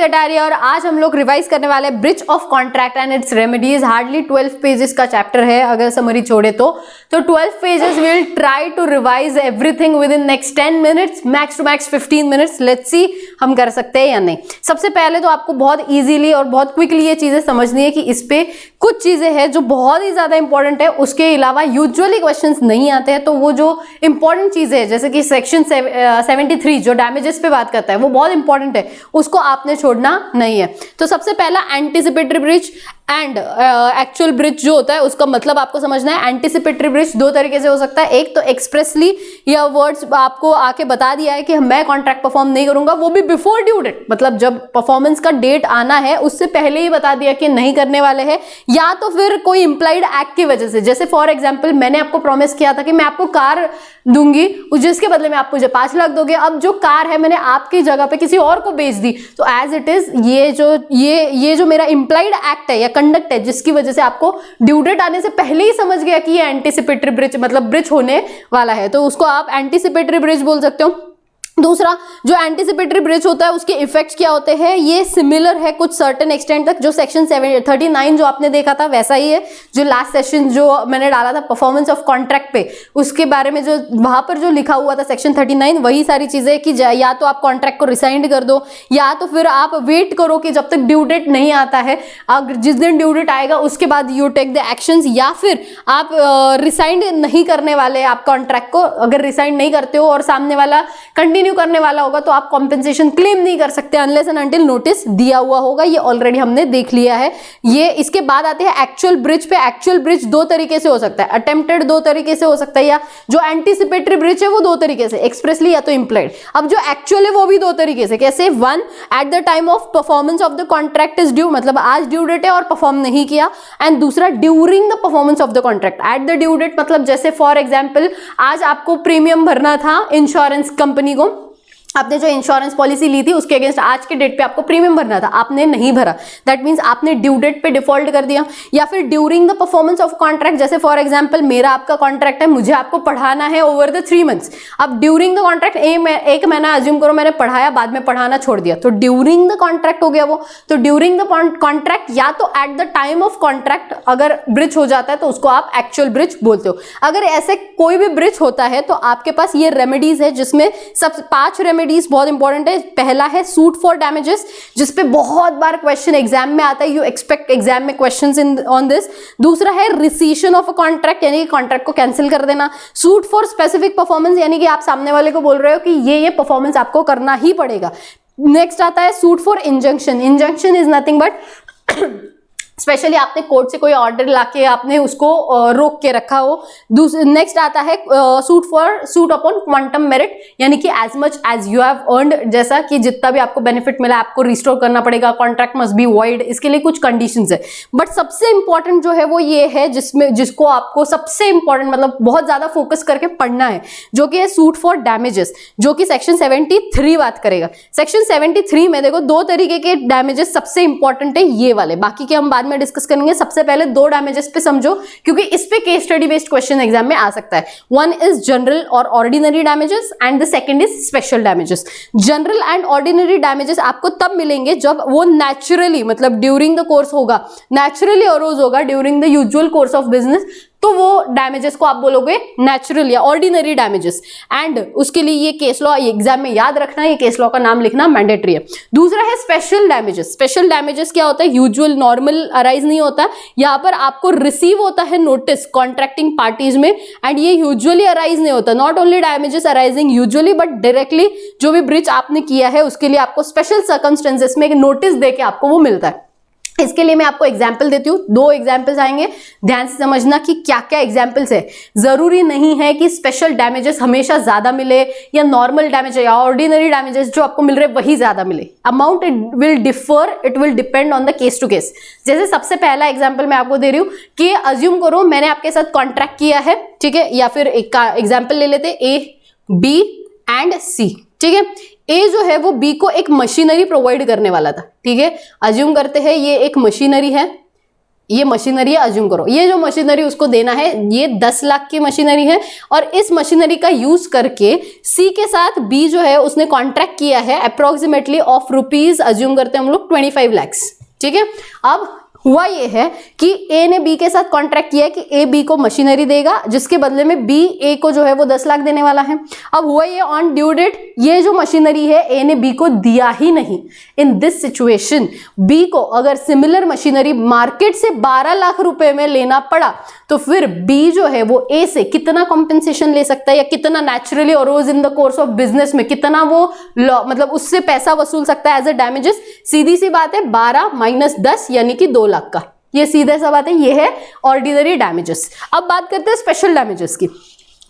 कटारिया और आज हम लोग रिवाइज करने वाले हैं breach of contract and its remedies. Hardly 12 pages का चैप्टर है अगर समरी छोड़े तो 12 pages will try to revise everything within next 10 minutes, max to max 15 minutes. Let's see हम कर सकते हैं या नहीं। सबसे पहले तो आपको बहुत इजीली और बहुत क्विकली ये चीजें समझनी है कि इस पे कुछ चीजें हैं जो बहुत ही ज्यादा इंपॉर्टेंट है, उसके अलावा यूजुअली क्वेश्चंस नहीं आते हैं। तो वो जो इंपॉर्टेंट चीजें है जैसे कि सेक्शन 73 जो डैमेजेस पे बात करता है वो बहुत इंपॉर्टेंट है, उसको आपने छोड़ना नहीं है। तो सबसे पहला anticipatory breach and actual breach जो होता है उसका मतलब आपको समझना है। एंटीसिपेटरी ब्रीच दो तरीके से हो सकता है, एक तो एक्सप्रेसली या वर्ड्स आपको आके बता दिया है कि मैं कॉन्ट्रैक्ट परफॉर्म नहीं करूंगा, वो भी बिफोर ड्यू डेट, मतलब जब परफॉर्मेंस का डेट आना है उससे पहले ही बता दिया कि नहीं करने वाले हैं, या तो फिर कोई इंप्लाइड एक्ट की वजह से। जैसे फॉर एग्जाम्पल मैंने आपको प्रॉमिस किया था कि मैं आपको कार दूंगी जिसके बदले में आप मुझे 5 लाख दोगे, अब जो कार है मैंने आपकी जगह पे किसी और को बेच दी। तो एज इट इज ये जो मेरा इंप्लाइड एक्ट है या कंडक्ट है जिसकी वजह से आपको ड्यू डेट आने से पहले ही समझ गया कि ये एंटीसिपेटरी ब्रीच मतलब ब्रीच होने वाला है, तो उसको आप एंटीसिपेटरी ब्रीच बोल सकते हो। दूसरा जो एंटीसिपेटरी ब्रीच होता है उसके इफेक्ट्स क्या होते हैं, ये सिमिलर है कुछ सर्टेन एक्सटेंट तक। जो सेक्शन 39 जो आपने देखा था वैसा ही है, जो लास्ट सेशन जो मैंने डाला था परफॉर्मेंस ऑफ कॉन्ट्रैक्ट पे, उसके बारे में जो वहां पर जो लिखा हुआ था सेक्शन 39 वही सारी चीजें कि या तो आप कॉन्ट्रैक्ट को रिसाइंड कर दो या तो फिर आप वेट करो कि जब तक ड्यू डेट नहीं आता है, अगर जिस दिन ड्यू डेट आएगा उसके बाद यू टेक द एक्शंस, या फिर आप रिसाइंड नहीं करने वाले आप कॉन्ट्रैक्ट को, अगर रिसाइंड नहीं करते हो और सामने वाला कंटिन्यू करने वाला होगा तो आप कॉम्पेंसेशन क्लेम नहीं कर सकते अनलेस एंड अनटिल नोटिस दिया हुआ होगा। ये ऑलरेडी हमने देख लिया है। ये इसके बाद आते हैं एक्चुअल ब्रीच पे। एक्चुअल ब्रीच दो तरीके से हो सकता है, अटेम्प्टेड दो तरीके से हो सकता है, या जो एंटीसिपेटरी ब्रीच है वो दो तरीके से, एक्सप्रेसली या तो इंप्लाइड। अब जो एक्चुअल है वो भी दो तरीके से, कैसे? 1 at the time of performance of the contract is due, मतलब आज ड्यू डेट है और परफॉर्म नहीं किया, एंड दूसरा during the performance of the contract. At the due date मतलब जैसे फॉर एग्जाम्पल आज आपको प्रीमियम भरना था इंश्योरेंस कंपनी को, आपने जो इंश्योरेंस पॉलिसी ली थी उसके अगेंस्ट आज के डेट पे आपको प्रीमियम भरना था, आपने नहीं भरा, दैट मींस आपने ड्यू डेट पे डिफॉल्ट कर दिया। या फिर during the performance of contract, जैसे फॉर एग्जांपल मेरा आपका कॉन्ट्रैक्ट है, मुझे आपको पढ़ाना है ओवर द 3 मंथ्स। अब ड्यूरिंग द कॉन्ट्रैक्ट एक महीना अज्यूम करो मैंने पढ़ाया, बाद में पढ़ाना छोड़ दिया, तो ड्यूरिंग द कॉन्ट्रैक्ट हो गया वो। तो ड्यूरिंग द कॉन्ट्रैक्ट या तो at the time of contract अगर ब्रीच हो जाता है तो उसको आप एक्चुअल ब्रीच बोलते हो। अगर ऐसे कोई भी ब्रीच होता है तो आपके पास ये रेमेडीज है, जिसमें सब 5 रेमेडीज बहुत इंपॉर्टेंट। पहला है सूट फॉर डैमेजेस, जिसपे बहुत बार क्वेश्चन एग्जाम में आता है, यू एक्सपेक्ट एग्जाम में क्वेश्चंस इन ऑन दिस। दूसरा है रिसीशन ऑफ अ कॉन्ट्रैक्ट, यानी कि कॉन्ट्रैक्ट को कैंसिल कर देना। सूट फॉर स्पेसिफिक परफॉर्मेंस, यानी कि आप सामने वाले को बोल रहे हो कि ये परफॉर्मेंस आपको करना ही पड़ेगा। नेक्स्ट आता है suit for injunction. Injunction is nothing but specially आपने कोर्ट से कोई ऑर्डर लाके आपने उसको रोक के रखा हो। नेक्स्ट आता है सूट अपॉन क्वांटम मेरिट, यानी कि as much as you have earned, जैसा कि जितना भी आपको बेनिफिट मिला आपको रिस्टोर करना पड़ेगा, कॉन्ट्रैक्ट मस्ट बी वॉइड, इसके लिए कुछ कंडीशंस है। बट सबसे इंपॉर्टेंट जो है वो ये है जिसको आपको सबसे इंपॉर्टेंट मतलब बहुत ज्यादा फोकस करके पढ़ना है, जो कि है सूट फॉर डैमेजेस, जो कि सेक्शन 73 बात करेगा। सेक्शन 73 में देखो 2 तरीके के डैमेजेस सबसे इंपॉर्टेंट है ये वाले, बाकी के हम बाद में डिस्कस करेंगे। सबसे पहले 2 डैमेजेस पे समझो क्योंकि इस पे case study based question exam में आ सकता है। 1 इज जनरल और ordinary damages and the second is special damages. General and ordinary damages आपको तब मिलेंगे जब वो नेचुरली मतलब ड्यूरिंग द कोर्स होगा, नेचुरली अरोज होगा during the usual course of business, तो वो डैमेजेस को आप बोलोगे नेचुरल या ऑर्डिनरी डैमेजेस। एंड उसके लिए ये केस लॉ एग्जाम में याद रखना, ये केस लॉ का नाम लिखना मैंडेटरी है। दूसरा है स्पेशल डैमेजेस। स्पेशल डैमेजेस क्या होता है? यूजुअल नॉर्मल अराइज नहीं होता, यहाँ पर आपको रिसीव होता है नोटिस कॉन्ट्रैक्टिंग पार्टीज में, एंड ये यूजुअली अराइज नहीं होता। Not only damages arising usually but directly जो भी ब्रीच आपने किया है उसके लिए आपको स्पेशल सर्कमस्टेंसेस में एक नोटिस देके आपको वो मिलता है। इसके लिए मैं आपको एग्जाम्पल देती हूँ, 2 एग्जाम्पल्स आएंगे, ध्यान से समझना कि क्या क्या एग्जाम्पल्स है। जरूरी नहीं है कि स्पेशल डैमेजेस हमेशा ज्यादा मिले या नॉर्मल डैमेज या ऑर्डिनरी डैमेजेस जो आपको मिल रहे वही ज्यादा मिले। Amount it will differ, it will depend on the case to case. जैसे सबसे पहला एग्जाम्पल मैं आपको दे रही हूँ कि अज्यूम करो मैंने आपके साथ कॉन्ट्रैक्ट किया है, ठीक है, या फिर एक का एग्जाम्पल ले लेते A, B एंड C, ठीक है। ए जो है वो बी को एक मशीनरी प्रोवाइड करने वाला था, ठीक है। अज्यूम करते हैं ये एक मशीनरी है, ये मशीनरी है, अज्यूम करो ये जो मशीनरी उसको देना है ये 10 लाख की मशीनरी है, और इस मशीनरी का यूज करके सी के साथ बी जो है उसने कॉन्ट्रैक्ट किया है अप्रोक्सीमेटली ऑफ रुपीज, अज्यूम करते हैं हम लोग 25 lakhs। ठीक है, अब हुआ ये है कि ए ने बी के साथ कॉन्ट्रैक्ट किया है कि ए बी को मशीनरी देगा, जिसके बदले में बी ए को जो है वो 10 लाख देने वाला है। अब हुआ ये ऑन ड्यू डेट ये जो मशीनरी है ए ने बी को दिया ही नहीं। इन दिस सिचुएशन बी को अगर सिमिलर मशीनरी मार्केट से 12 लाख रुपए में लेना पड़ा तो फिर बी जो है वो ए से कितना कॉम्पेंसेशन ले सकता है, या कितना नेचुरली और रोज in the course of business में कितना वो मतलब उससे पैसा वसूल सकता है एज ए डैमेजेस। सीधी सी बात है 12 - 10 यानी कि 2 लाख का, ये सीधे सा बात है, ये है ऑर्डिनरी डैमेजेस। अब बात करते हैं स्पेशल डैमेजेस की।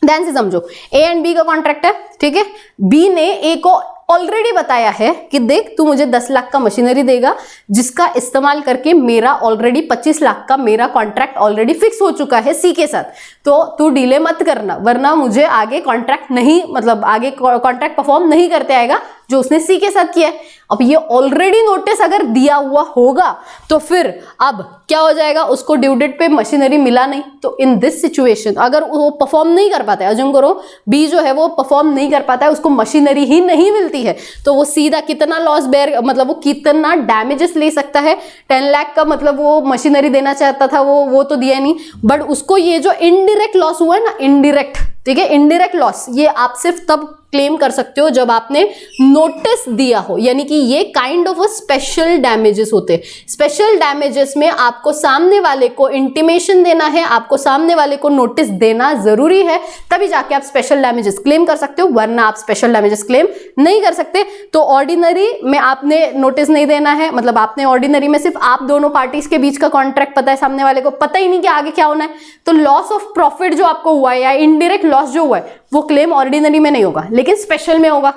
ध्यान से समझो, ए एंड बी का कॉन्ट्रैक्ट है, ठीक है। बी ने ए को ऑलरेडी बताया है कि देख तू मुझे 10 लाख का मशीनरी देगा, जिसका इस्तेमाल करके मेरा ऑलरेडी 25 लाख का मेरा कॉन्ट्रैक्ट ऑलरेडी फिक्स हो चुका है सी के साथ, तो तू डिले मत करना वरना मुझे आगे कॉन्ट्रैक्ट नहीं, मतलब आगे कॉन्ट्रैक्ट परफॉर्म नहीं करते आएगा जो उसने सी के साथ किया है। अब ये ऑलरेडी नोटिस अगर दिया हुआ होगा तो फिर अब क्या हो जाएगा, उसको ड्यू डेट पे मशीनरी मिला नहीं, तो इन दिस सिचुएशन अगर वो परफॉर्म नहीं कर पाता है, अज्यूम करो बी जो है वो परफॉर्म नहीं कर पाता है, उसको मशीनरी ही नहीं मिलती है, तो वो सीधा कितना लॉस बेयर, मतलब वो कितना डैमेजेस ले सकता है। 10 लाख का मतलब वो मशीनरी देना चाहता था, वो तो दिया नहीं, बट उसको ये जो इनडायरेक्ट लॉस हुआ है ना, इनडायरेक्ट, ठीक है, इनडायरेक्ट लॉस ये आप सिर्फ तब क्लेम कर सकते हो जब आपने नोटिस दिया हो, यानी कि ये kind of a special damages होते हैं। स्पेशल डैमेजेस में आपको सामने वाले को इंटीमेशन देना है, आपको सामने वाले को नोटिस देना जरूरी है, तभी जाके आप स्पेशल डैमेजेस क्लेम कर सकते हो, वरना आप स्पेशल डैमेजेस क्लेम नहीं कर सकते। तो ऑर्डिनरी में आपने नोटिस नहीं देना है, मतलब आपने ऑर्डिनरी में सिर्फ आप दोनों पार्टीज के बीच का कॉन्ट्रैक्ट पता है, सामने वाले को पता ही नहीं कि आगे क्या होना है, तो लॉस ऑफ प्रॉफिट जो आपको हुआ है या इनडायरेक्ट लॉस जो हुआ है वो क्लेम ऑर्डिनरी में नहीं होगा लेकिन स्पेशल में होगा।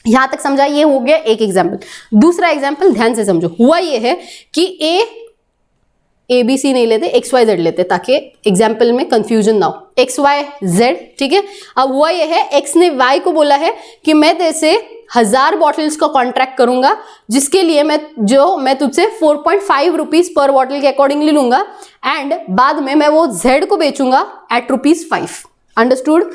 यहां तक समझा, ये हो गया एक एग्जांपल। दूसरा एग्जांपल ध्यान से समझो, हुआ ये है कि ए बी सी नहीं लेते, XYZ लेते ताकि एग्जाम्पल में कंफ्यूजन ना हो, XYZ, ठीक है। अब हुआ ये है एक्स ने वाई को बोला है कि मैं तेरे से 1000 बॉटल्स का कॉन्ट्रैक्ट करूंगा, जिसके लिए मैं तुझसे 4.5 रुपीज पर बॉटल के अकॉर्डिंगली लूंगा, एंड बाद में मैं वो Z को बेचूंगा एट ₹5। अंडरस्टूड?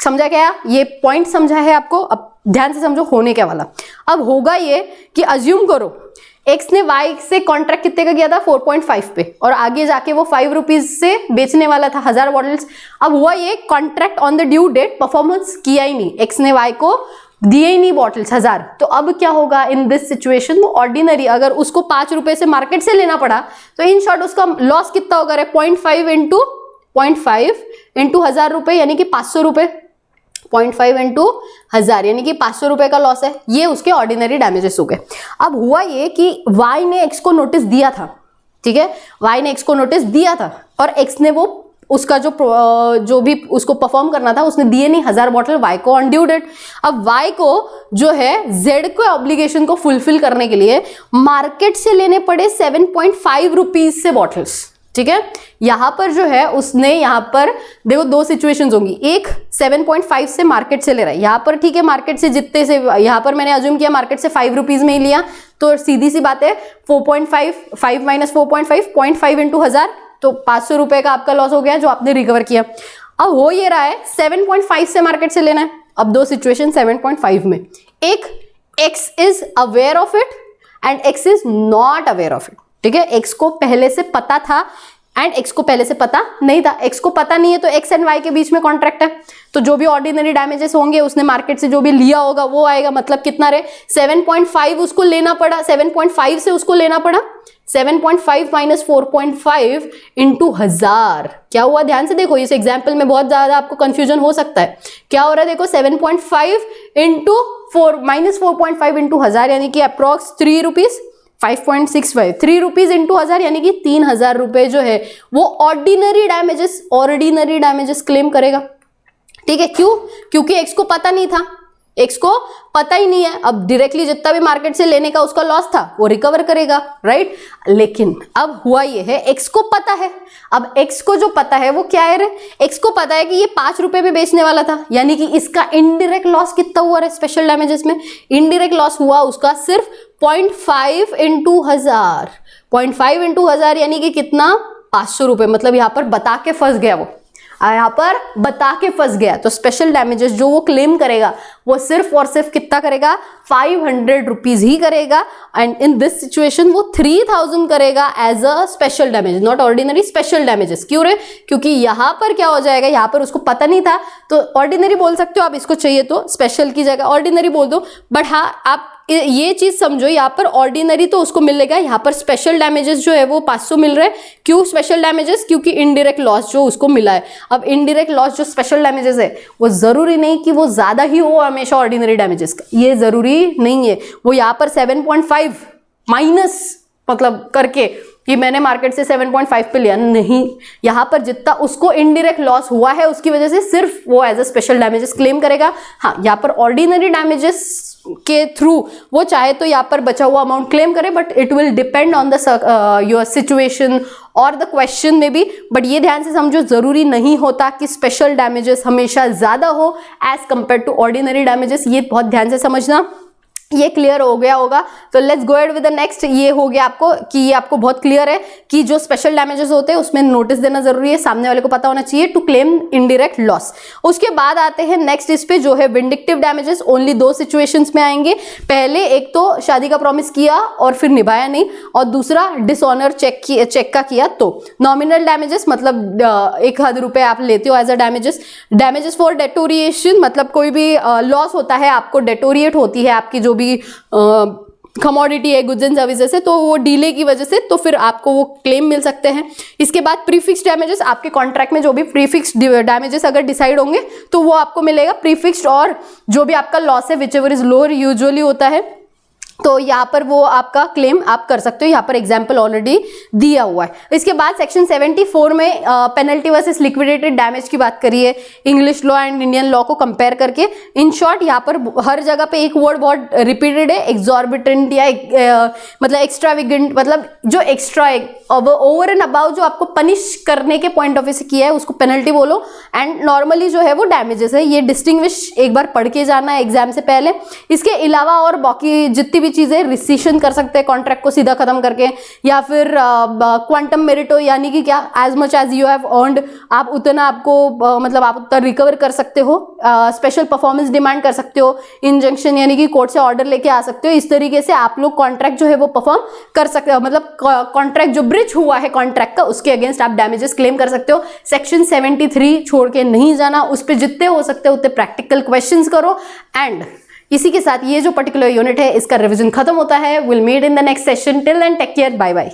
समझा क्या? ये पॉइंट समझा है आपको? अब ध्यान से समझो होने क्या वाला। अब होगा ये कि अज्यूम करो एक्स ने वाई से कॉन्ट्रैक्ट कितने का किया था, 4.5 पे, और आगे जाके वो 5 रुपीज से बेचने वाला था 1000 बॉटल्स। अब हुआ ये contract on the due date performance किया ही नहीं, एक्स ने वाई को दिए ही नहीं बॉटल्स 1000, तो अब क्या होगा इन दिस सिचुएशन, वो ऑर्डिनरी अगर उसको 5 रुपए से मार्केट से लेना पड़ा तो इन शॉर्ट उसका लॉस कितना होगा, 0.5 इंटू 1000 रुपए यानी कि 500 रुपए, 0.5 इंटू 1000 यानी कि 500 रुपए का लॉस है। ये उसके ऑर्डिनरी डैमेजेस हो गए। अब हुआ ये कि वाई ने एक्स को नोटिस दिया था, ठीक है, वाई ने एक्स को नोटिस दिया था और एक्स ने वो उसका जो भी उसको परफॉर्म करना था उसने दिए नहीं 1000 बॉटल वाई को ऑन ड्यू डेट। अब वाई को जो है जेड को ऑब्लिगेशन को फुलफिल करने के लिए मार्केट से लेने पड़े 7.5 रुपीज से बॉटल्स, ठीक है। यहां पर जो है उसने यहां पर देखो दो सिचुएशंस होंगी, एक 7.5 से मार्केट से ले रहा है, यहां पर ठीक है मार्केट से जितने से, यहां पर मैंने अज्यूम किया मार्केट से 5 रुपीज में ही लिया, तो सीधी सी बात है 4.5 5 - 4.5 0.5 इंटू 1000, तो 500 रुपए का आपका लॉस हो गया जो आपने रिकवर किया। अब हो ये रहा है 7.5 से मार्केट से लेना है। अब दो सिचुएशन 7.5 में, एक x is aware of it and x is not aware of it, ठीक है। एक्स को पहले से पता था एंड एक्स को पहले से पता नहीं था। एक्स को पता नहीं है तो एक्स एंड वाई के बीच में कॉन्ट्रैक्ट है, तो जो भी ऑर्डिनरी डैमेजेस होंगे उसने मार्केट से जो भी लिया होगा वो आएगा। मतलब कितना रे 7.5 उसको लेना पड़ा, 7.5 से उसको लेना पड़ा 7.5 - 4.5 इंटू 1000। क्या हुआ ध्यान से देखो, इस एग्जाम्पल में बहुत ज्यादा आपको कंफ्यूजन हो सकता है। क्या हो रहा है देखो 7.5 इंटू 4 - 4.5 इंटू 1000 यानी कि अप्रॉक्स 3 रुपीज, 5.65 3 रुपीज इंटू 1000 यानी कि 3000 रुपए जो है वो ऑर्डिनरी डैमेजेस क्लेम करेगा, ठीक है। क्यों? क्योंकि एक्स को पता नहीं था, एक्स को पता ही नहीं है। अब डायरेक्टली जितना भी मार्केट से लेने का उसका लॉस था वो रिकवर करेगा, राइट। लेकिन अब हुआ ये है एक्स को पता है, अब एक्स को जो पता है वो क्या है रे, एक्स को पता है कि ये 5 रुपए में बेचने वाला था, यानी कि इसका इनडायरेक्ट लॉस कितना हुआ है स्पेशल डैमेजेस में, इनडायरेक्ट लॉस हुआ उसका सिर्फ 0.5 इंटू 1000, 0.5 इंटू 1000 यानी कि कितना, 500 रुपए। मतलब यहाँ पर बता के फंस गया वो, यहाँ पर बता के फंस गया। तो स्पेशल डैमेजेस जो वो क्लेम करेगा वो सिर्फ और सिर्फ कितना करेगा, 500 रुपीज ही करेगा। एंड इन दिस सिचुएशन वो 3000 करेगा as a special damage, not ordinary, special damages. क्यों रे, क्योंकि यहाँ पर क्या हो जाएगा, यहाँ पर उसको पता नहीं था तो ऑर्डिनरी बोल सकते हो आप, इसको चाहिए तो स्पेशल की जगह ऑर्डिनरी बोल दो। बट हाँ, आप ये चीज समझो, यहाँ पर ऑर्डिनरी तो उसको मिलेगा, यहाँ पर स्पेशल डैमेजेस जो है वो 500 मिल रहे हैं। क्यों स्पेशल डैमेजेस, क्योंकि इनडायरेक्ट लॉस जो उसको मिला है। अब इनडायरेक्ट लॉस जो स्पेशल डैमेजेस है वो जरूरी नहीं कि वो ज्यादा ही हो हमेशा ऑर्डिनरी डैमेजेस का, ये जरूरी नहीं है। वो यहाँ पर 7.5 माइनस मतलब करके कि मैंने मार्केट से 7.5 पे लिया, नहीं, यहाँ पर जितना उसको इनडायरेक्ट लॉस हुआ है उसकी वजह से सिर्फ वो as a special damages claim करेगा। हाँ, यहाँ पर ऑर्डिनरी डैमेजेस के थ्रू वो चाहे तो यहाँ पर बचा हुआ अमाउंट क्लेम करे, but it will depend on the your situation और द क्वेश्चन में भी। बट ये ध्यान से समझो, जरूरी नहीं होता कि स्पेशल डैमेजेस हमेशा ज्यादा हो as compare to ordinary damages. ये बहुत ध्यान से समझना। ये क्लियर हो गया होगा, तो let's go ahead with the next. ये हो गया आपको कि ये आपको बहुत क्लियर है कि जो स्पेशल डैमेजेस होते हैं उसमें नोटिस देना जरूरी है, सामने वाले को पता होना चाहिए टू क्लेम इनडायरेक्ट लॉस। उसके बाद आते हैं नेक्स्ट इस पे, जो है विंडिक्टिव डैमेजेस। ओनली 2 सिचुएशंस में आएंगे। पहले एक तो शादी का प्रॉमिस किया और फिर निभाया नहीं, और दूसरा डिसऑनर चेक का किया तो। नॉमिनल डैमेजेस मतलब 1000 रुपए आप लेते हो as a damages. Damages for deterioration मतलब कोई भी लॉस होता है, आपको डेटोरिएट होती है आपकी जो भी कमोडिटी है, गुड्स एंड सर्विसेज है, तो वो डीले की वजह से, तो फिर आपको वो क्लेम मिल सकते हैं। इसके बाद प्रीफिक्स डैमेजेस, आपके कॉन्ट्रैक्ट में जो भी प्रीफिक्स डैमेजेस अगर डिसाइड होंगे तो वो आपको मिलेगा प्रीफिक्स्ड, और जो भी आपका लॉस है which ever is lower usually होता है, तो यहाँ पर वो आपका क्लेम आप कर सकते हो। यहाँ पर एग्जाम्पल ऑलरेडी दिया हुआ है। इसके बाद सेक्शन 74 में पेनल्टी वर्सेस लिक्विडेटेड डैमेज की बात करी है, English law and Indian law को कंपेयर करके। इन शॉर्ट यहाँ पर हर जगह पे एक वर्ड बहुत रिपीटेड है, एग्जॉर्बिटेंट या मतलब एक्स्ट्राविगेंट, मतलब जो एक्स्ट्रा ओवर एंड अबाउ जो आपको पनिश करने के पॉइंट ऑफ व्यू से किया है उसको पेनल्टी बोलो, एंड नॉर्मली जो है वो डैमेजेस है। ये डिस्टिंग्विश एक बार पढ़ के जाना है एग्जाम से पहले। इसके अलावा और बाकी जितनी चीजें, रिसिशन कर सकते हैं कॉन्ट्रैक्ट को सीधा खत्म करके, या फिर क्वांटम मेरिटो यानी कि क्या, as much as you have earned, आप उतना आपको मतलब आप उतना रिकवर कर सकते हो। स्पेशल परफॉर्मेंस डिमांड कर सकते हो, इंजंक्शन यानी कि कोर्ट से ऑर्डर लेके आ सकते हो। इस तरीके से आप लोग कॉन्ट्रैक्ट जो है वो परफॉर्म कर सकते हो, मतलब कॉन्ट्रैक्ट जो ब्रिच हुआ है कॉन्ट्रैक्ट का उसके अगेंस्ट आप डैमेजेस क्लेम कर सकते हो। सेक्शन 73 छोड़ के नहीं जाना, उस पर जितने हो सकते हो उतने प्रैक्टिकल क्वेश्चंस करो। एंड इसी के साथ ये जो पर्टिकुलर यूनिट है इसका रिवीजन खत्म होता है। Will meet in the next session. Till then take care, bye bye.